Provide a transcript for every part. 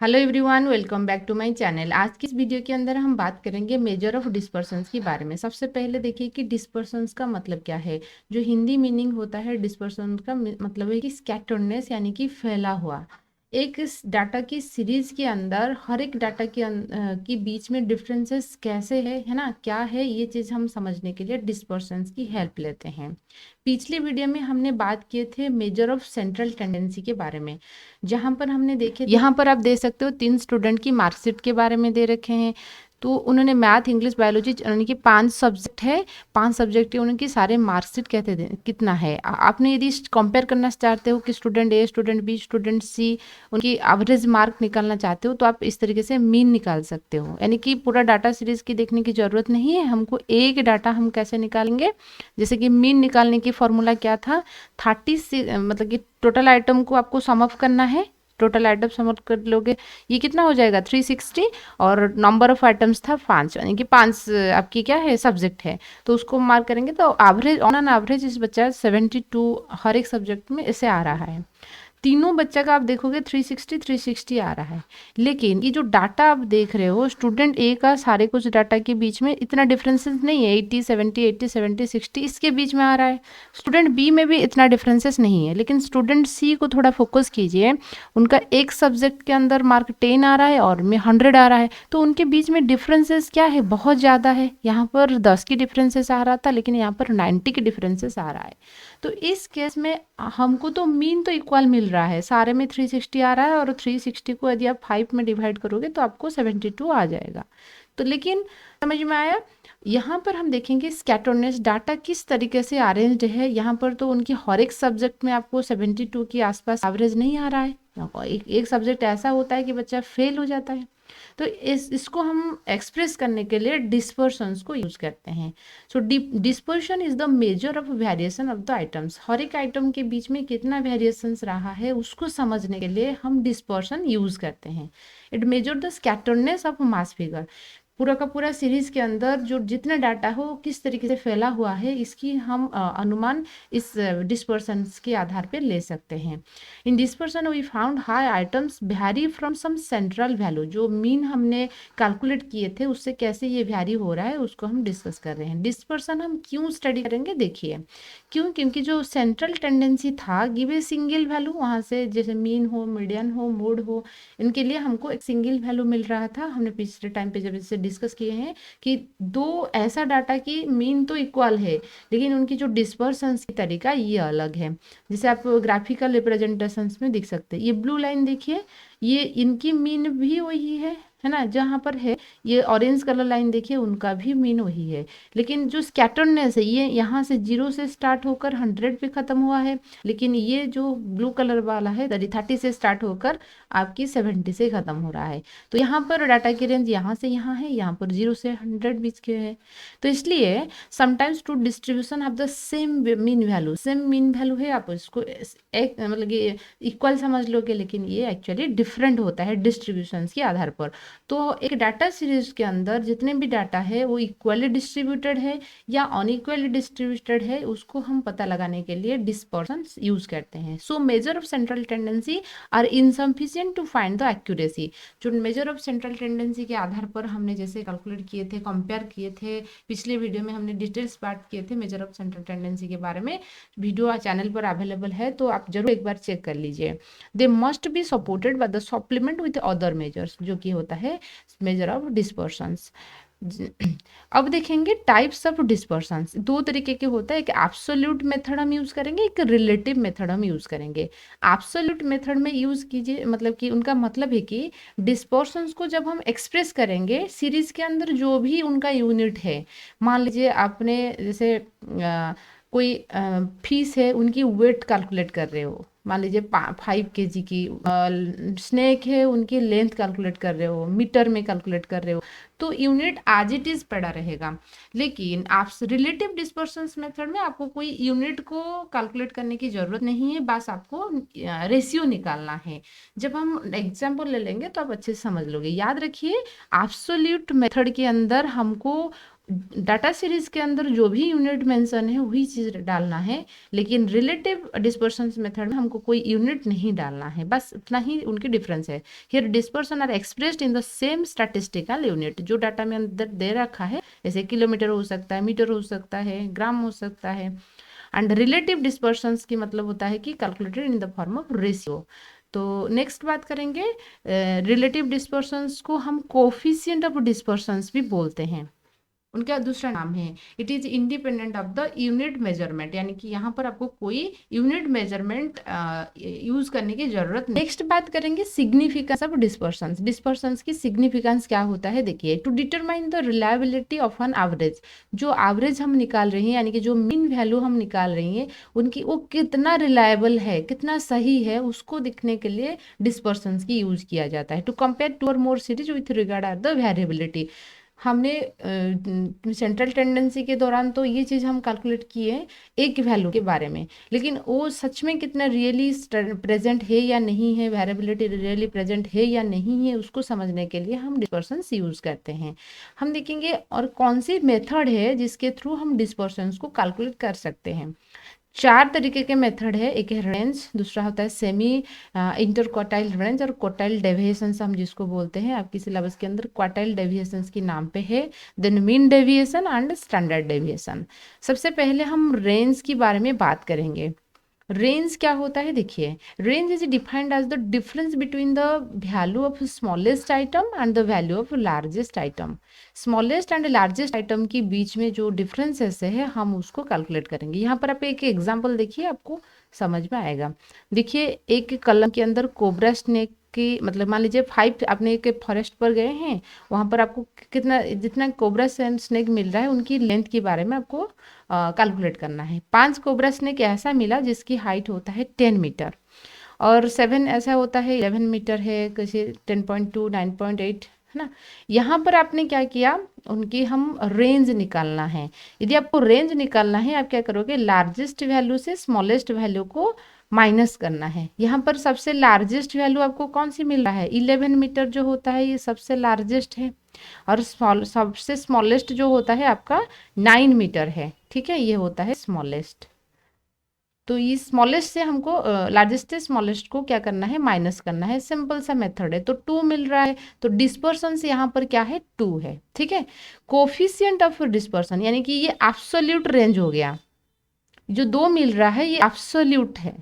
Hello everyone, welcome back to my channel. आज की इस वीडियो के अंदर हम बात करेंगे मेजर ऑफ डिस्पर्शंस के बारे में। सबसे पहले देखिए कि डिस्पर्शंस का मतलब क्या है। जो हिंदी मीनिंग होता है डिस्पर्शन का मतलब है कि स्कैटर्डनेस यानी कि फैला हुआ। एक इस डाटा की सीरीज के अंदर हर एक डाटा के बीच में डिफरेंसेस कैसे है ना, क्या है, ये चीज़ हम समझने के लिए डिस्पर्शंस की हेल्प लेते हैं। पिछले वीडियो में हमने बात किए थे मेजर ऑफ सेंट्रल टेंडेंसी के बारे में, जहां पर हमने देखे यहाँ पर आप देख सकते हो 3 स्टूडेंट की मार्कशीट के बारे में दे रखे हैं। तो उन्होंने मैथ, इंग्लिश, बायोलॉजी उनकी 5 सब्जेक्ट है, 5 सब्जेक्ट है, उनकी सारे मार्कशीट कहते थे कितना है। आपने यदि कंपेयर करना चाहते हो कि स्टूडेंट ए, स्टूडेंट बी, स्टूडेंट सी, उनकी एवरेज मार्क निकालना चाहते हो तो आप इस तरीके से मीन निकाल सकते हो। यानी कि पूरा डाटा सीरीज की देखने की जरूरत नहीं है, हमको एक डाटा हम कैसे निकालेंगे। जैसे कि मीन निकालने की फॉर्मूला क्या था, 30 मतलब कि टोटल आइटम को आपको सम अप करना है। टोटल आइटम सम अप कर लोगे, ये कितना हो जाएगा 360, और नंबर ऑफ आइटम्स था 5, यानी कि 5 आपकी क्या है सब्जेक्ट है। तो उसको मार्क करेंगे तो एवरेज ऑन एन एवरेज इस बच्चा 72 हर एक सब्जेक्ट में ऐसे आ रहा है। तीनों बच्चा का आप देखोगे 360 आ रहा है। लेकिन ये जो डाटा आप देख रहे हो स्टूडेंट ए का, सारे कुछ डाटा के बीच में इतना डिफरेंसेस नहीं है। 80 70 60 इसके बीच में आ रहा है। स्टूडेंट बी में भी इतना डिफरेंसेस नहीं है। लेकिन स्टूडेंट सी को थोड़ा फोकस कीजिए, उनका एक सब्जेक्ट के अंदर मार्क 10 आ रहा है और में 100 आ रहा है। तो उनके बीच में डिफरेंसेस क्या है, बहुत ज़्यादा है। यहाँ पर 10 की डिफरेंसेस आ रहा था, लेकिन यहाँ पर 90 की डिफरेंसेस आ रहा है। तो इस केस में हमको तो मीन तो इक्वल मिल रहा है, सारे में 360 आ रहा है, और 360 को यदि आप 5 में डिवाइड करोगे तो आपको 72 आ जाएगा। तो लेकिन समझ में आया। यहाँ पर हम देखेंगे स्कैटर्डनेस डाटा किस तरीके से अरेंज्ड है। यहाँ पर तो उनकी हर एक सब्जेक्ट में आपको 72 के आसपास एवरेज नहीं आ रहा है। एक सब्जेक्ट ऐसा होता है कि बच्चा फेल हो जाता है। तो इसको हम एक्सप्रेस करने के लिए डिस्पर्शंस को यूज करते हैं। So dispersion is the measure of variation of the items. हर एक आइटम के बीच में कितना वेरिएशंस रहा है उसको समझने के लिए हम डिस्पर्शन यूज करते हैं। It measure the scatteredness of mass figure. पूरा का पूरा सीरीज के अंदर जो जितना डाटा हो किस तरीके से फैला हुआ है, इसकी हम अनुमान इस डिस्पर्शन के आधार पर ले सकते हैं। In dispersion we found high items vary from some central value. जो मीन हमने कैलकुलेट किए थे उससे कैसे ये वैरी हो रहा है उसको हम डिस्कस कर रहे हैं। डिस्पर्शन हम क्यों स्टडी करेंगे, देखिए क्यों, क्योंकि जो सेंट्रल टेंडेंसी था गिव ए सिंगल वैल्यू, वहाँ से जैसे मीन हो, मीडियन हो, मोड हो, इनके लिए हमको एक सिंगल वैल्यू मिल रहा था। हमने पिछले टाइम पे जब इससे डिस्कस किए हैं कि दो ऐसा डाटा की मीन तो इक्वल है, लेकिन उनकी जो डिस्पर्सन की तरीका ये अलग है। जैसे आप ग्राफिकल रिप्रेजेंटेशंस में दिख सकते हैं। ये ब्लू लाइन देखिए, ये इनकी मीन भी वही है ना, जहाँ पर है। ये ऑरेंज कलर लाइन देखिए, उनका भी मीन वही है। लेकिन जो स्कैटर्डनेस है ये यहाँ से 0 से स्टार्ट होकर 100 पे खत्म हुआ है। लेकिन ये जो ब्लू कलर वाला है 30 से स्टार्ट होकर आपकी 70 से खत्म हो रहा है। तो यहाँ पर डाटा की रेंज यहाँ से यहाँ है, यहाँ पर 0 से 100 बीच के है। तो इसलिए sometimes two distribution of the same mean value, same mean value है, आप इसको एक मतलब कि इक्वल समझ लोगे, लेकिन ये एक्चुअली डिफरेंट होता है डिस्ट्रीब्यूशन के आधार पर। तो एक डाटा सीरीज के अंदर जितने भी डाटा है वो इक्वली डिस्ट्रीब्यूटेड है या अनइक्वली डिस्ट्रीब्यूटेड है, उसको हम पता लगाने के लिए डिस्पर्शन यूज करते हैं। So measure of central tendency are insufficient to find the accuracy. जो मेजर ऑफ सेंट्रल टेंडेंसी के आधार पर हमने जैसे कैलकुलेट किए थे, कंपेयर किए थे, पिछले वीडियो में हमने डिटेल्स बात किए थे मेजर ऑफ सेंट्रल टेंडेंसी के बारे में। वीडियो चैनल पर अवेलेबल है, तो आप जरूर एक बार चेक कर लीजिए। They must be supported by the supplement with other measures, जो कि होता है मेजर ऑफ डिस्पर्शंस। अब देखेंगे टाइप्स ऑफ डिस्पर्शंस। दो तरीके के होता है, एक एब्सोल्यूट मेथड हम यूज करेंगे, एक रिलेटिव मेथड हम यूज करेंगे। एब्सोल्यूट मेथड में यूज कीजिए, मतलब कि उनका मतलब है कि डिस्पर्शंस को जब हम एक्सप्रेस करेंगे सीरीज के अंदर जो भी उनका यूनिट है, मान लीजिए आपने जैसे कोई फीस है, उनकी वेट कैलकुलेट कर रहे हो, मान लीजिए 5 kg की। स्नेक है, उनकी लेंथ कैलकुलेट कर रहे हो, मीटर में कैलकुलेट कर रहे हो, तो यूनिट एज इट इज पड़ा रहेगा। लेकिन आप रिलेटिव डिस्पर्शंस मेथड में आपको कोई यूनिट को कैलकुलेट करने की जरूरत नहीं है, बस आपको रेशियो निकालना है। जब हम एग्जाम्पल ले लेंगे तो आप अच्छे से समझ लोगे। याद रखिए एब्सोल्यूट मेथड के अंदर हमको डाटा सीरीज के अंदर जो भी यूनिट मेंशन है वही चीज डालना है, लेकिन रिलेटिव डिस्पर्शन मेथड में हमको कोई यूनिट नहीं डालना है, बस उतना ही उनकी डिफरेंस है। Here dispersion are expressed in the same statistical unit, जो डाटा में अंदर दे रखा है, जैसे किलोमीटर हो सकता है, मीटर हो सकता है, ग्राम हो सकता है। एंड रिलेटिव डिस्पर्शंस की मतलब होता है कि calculated in the form of ratio. तो नेक्स्ट बात करेंगे, रिलेटिव डिस्पर्शंस को हम कोफिशिएंट ऑफ डिस्पर्शंस भी बोलते हैं, उनका दूसरा नाम है। It is independent of the unit measurement, यानी कि यहाँ पर आपको कोई यूनिट मेजरमेंट यूज करने की जरूरत नहीं। नेक्स्ट बात करेंगे सिग्निफिकेंस ऑफ डिस्पर्शंस। डिस्पर्शंस की सिग्निफिकेंस क्या होता है, देखिए, to determine the reliability of an average, जो एवरेज हम निकाल रहे हैं, यानी कि जो मीन वैल्यू हम निकाल रही हैं उनकी वो कितना रिलायबल है, कितना सही है, उसको दिखने के लिए डिस्पर्शंस की यूज किया जाता है। To compare two or more series with regard are the variability, हमने सेंट्रल टेंडेंसी के दौरान तो ये चीज़ हम कैलकुलेट किए एक वैल्यू के बारे में, लेकिन वो सच में कितना रियली प्रेजेंट है या नहीं है, वेरिएबिलिटी रियली प्रेजेंट है या नहीं है, उसको समझने के लिए हम डिस्पर्शंस यूज करते हैं। हम देखेंगे और कौन सी मेथड है जिसके थ्रू हम डिस्पर्शंस को कैलकुलेट कर सकते हैं। 4 तरीके के मेथड है, एक है रेंज, दूसरा होता है सेमी इंटर क्वार्टाइल रेंज, और क्वार्टाइल डेविएशंस हम जिसको बोलते हैं, आपकी सिलेबस के अंदर क्वार्टाइल डेविएशंस की नाम पे है, then mean deviation and standard deviation. सबसे पहले हम रेंज के बारे में बात करेंगे। रेंज क्या होता है, देखिए, range is defined as the difference between the value of smallest item and the value of largest item. Smallest and largest item के बीच में जो डिफरेंसेस है हम उसको कैलकुलेट करेंगे। यहाँ पर आप एक एग्जांपल देखिए, आपको समझ में आएगा। देखिए, एक कलम के अंदर कोबरा स्नेक की, मतलब मान लीजिए 5, आपने एक फॉरेस्ट पर गए हैं, वहाँ पर आपको कितना, जितना कोबरा स्नेक मिल रहा है उनकी लेंथ के बारे में आपको कैलकुलेट करना है। 5 कोबरा स्नेक ऐसा मिला जिसकी हाइट होता है 10 मीटर, और 7 ऐसा होता है 11 मीटर है, किसी 10.2, 9.8, है ना। यहाँ पर आपने क्या किया, उनकी हम रेंज निकालना है। यदि आपको रेंज निकालना है, आप क्या करोगे, लार्जेस्ट वैल्यू से स्मॉलेस्ट वैल्यू को माइनस करना है। यहाँ पर सबसे लार्जेस्ट वैल्यू आपको कौन सी मिल रहा है, 11 मीटर जो होता है ये सबसे लार्जेस्ट है, और सबसे स्मॉलेस्ट जो होता है आपका 9 मीटर है, ठीक है, ये होता है स्मॉलेस्ट। तो ये स्मॉलेस्ट से हमको लार्जेस्ट से स्मॉलेस्ट को क्या करना है, माइनस करना है, सिंपल सा मेथड है। तो 2 मिल रहा है, तो डिस्पर्सन से यहाँ पर क्या है, 2 है, ठीक है। कोफिशिएंट ऑफ डिस्पर्सन, यानी कि ये एब्सोल्यूट रेंज हो गया, जो 2 मिल रहा है ये एब्सोल्यूट है।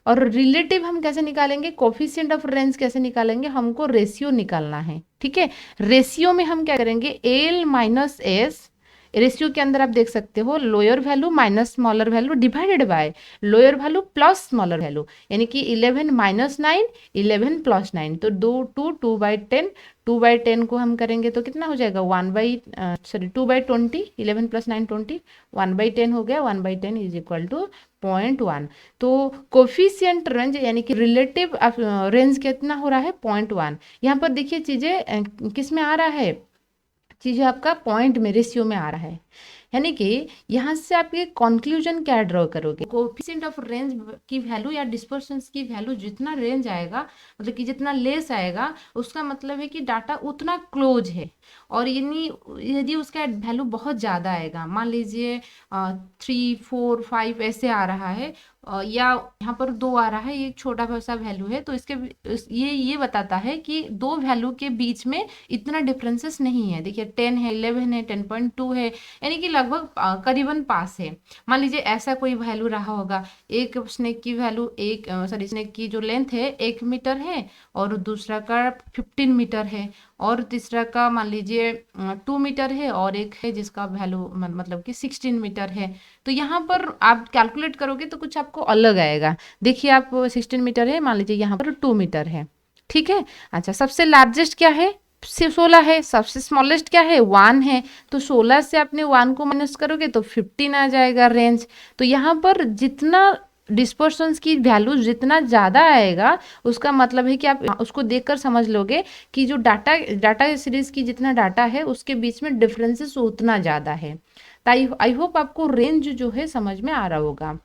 और रिलेटिव हम कैसे निकालेंगे, कोफिशिएंट ऑफ रेंज कैसे निकालेंगे, हमको रेशियो निकालना है, ठीक है। रेशियो में हम क्या करेंगे, एल माइनस एस, रेशियो के अंदर आप देख सकते हो lower value minus smaller value divided by lower value plus smaller value, यानी कि 11 माइनस 9, 11 प्लस 9, तो 2/10, 2/10 को हम करेंगे तो कितना हो जाएगा, 2/20, 11 प्लस 9 20, 1/10 हो गया, 1/10 इज इक्वल टू 0.1। तो कोफिशिएंट रेंज यानी कि रिलेटिव रेंज कितना हो रहा है, 0.1। यहाँ पर देखिए चीजें किस में आ रहा है, चीज़ें आपका पॉइंट में, रेशियो में आ रहा है, यानी कि यहाँ से आप ये कंक्लूजन क्या ड्रॉ करोगे, कोफिशिएंट ऑफ रेंज की वैल्यू या डिस्पर्शंस की वैल्यू जितना रेंज आएगा, मतलब कि जितना लेस आएगा, उसका मतलब है कि डाटा उतना क्लोज है। और यानी यदि उसका वैल्यू बहुत ज़्यादा आएगा, मान लीजिए 3, 4, 5 ऐसे आ रहा है, या यहाँ पर 2 आ रहा है, ये छोटा सा वैल्यू है, तो इसके ये बताता है कि 2 वैल्यू के बीच में इतना डिफरेंसेस नहीं है। देखिए 10 है, 11 है, 10.2 है, यानी कि लगभग करीबन पास है। मान लीजिए ऐसा कोई वैल्यू रहा होगा, एक स्नेक की वैल्यू, एक सॉरी स्नेक की जो लेंथ है 1 मीटर है, और दूसरा का 15 मीटर है, और तीसरा का मान लीजिए 2 मीटर है, और एक है जिसका वैल्यू मतलब कि 16 मीटर है। तो यहाँ पर आप कैलकुलेट करोगे तो कुछ आपको अलग आएगा। देखिए आप 16 मीटर है, मान लीजिए यहाँ पर 2 मीटर है, ठीक है। अच्छा, सबसे लार्जेस्ट क्या है, 16 है, सबसे स्मॉलेस्ट क्या है, 1 है, तो 16 से आपने 1 को माइनस करोगे तो 15 आ जाएगा रेंज। तो यहाँ पर जितना डिस्पर्शंस की वैल्यू जितना ज़्यादा आएगा, उसका मतलब है कि आप उसको देखकर समझ लोगे कि जो डाटा सीरीज की जितना डाटा है उसके बीच में डिफरेंसेस उतना ज़्यादा है। तो आई होप आपको रेंज जो है समझ में आ रहा होगा।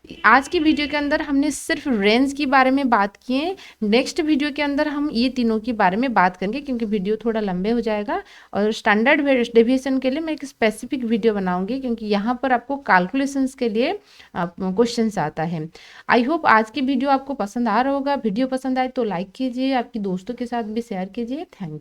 आज की वीडियो के अंदर हमने सिर्फ रेंज के बारे में बात किए। नेक्स्ट वीडियो के अंदर हम ये तीनों के बारे में बात करेंगे, क्योंकि वीडियो थोड़ा लंबे हो जाएगा। और स्टैंडर्ड डेविएशन के लिए मैं एक स्पेसिफिक वीडियो बनाऊंगी, क्योंकि यहाँ पर आपको कैलकुलेशंस के लिए क्वेश्चंस आता है। आई होप आज की वीडियो आपको पसंद आ रहा होगा। वीडियो पसंद आए तो लाइक कीजिए, आपकी दोस्तों के साथ भी शेयर कीजिए। Thank you.